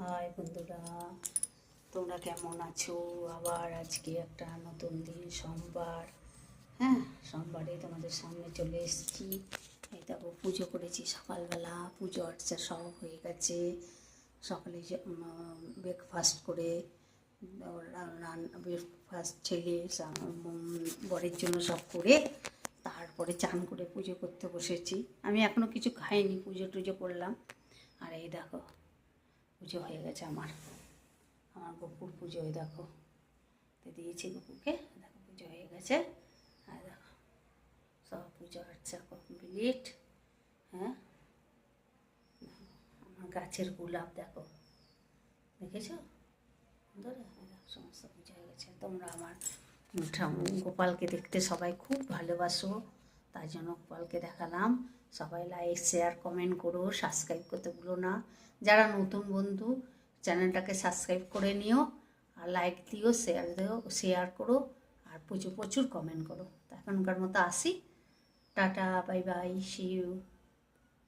High বন্ধুরা, তোমরা কেমন আছো? আবার আজকে একটা নতুন দিন, সোমবার। হ্যাঁ, সোমবারে তোমাদের সামনে চলে এসেছি। এই দেখো, পুজো করেছি সকালবেলা, পুজো আর্চা সব হয়ে গেছে। সকালে ব্রেকফাস্ট করে ব্রেকফাস্ট ছেলে বরের জন্য সব করে তারপরে চান করে পুজো করতে বসেছি। আমি এখনও কিছু খাইনি, পুজো টুজো করলাম। আর এই দেখো, পুজো হয়ে গেছে আমার গপুর পুজো। দেখো, দিয়েছি গপুকে, দেখো পুজো হয়ে গেছে। আর দেখো সব পুজো আর্চা কমপ্লিট। হ্যাঁ, আমার গাছের গোলাপ দেখো, দেখেছো বন্ধুরা? সমস্ত পুজো হয়ে গেছে। তোমরা আমার গোপালকে দেখতে সবাই খুব ভালোবাসো, তাই জন্য গোপালকে দেখালাম। সবাই লাইক শেয়ার কমেন্ট করো, সাবস্ক্রাইব করতে ভুলো না। যারা নতুন বন্ধু, চ্যানেলটাকে সাবস্ক্রাইব করে নিও, আর লাইক দিও, শেয়ার করো, আর প্রচুর প্রচুর কমেন্ট করো। তা এখনকার মতো আসি, tata, bye bye, see you.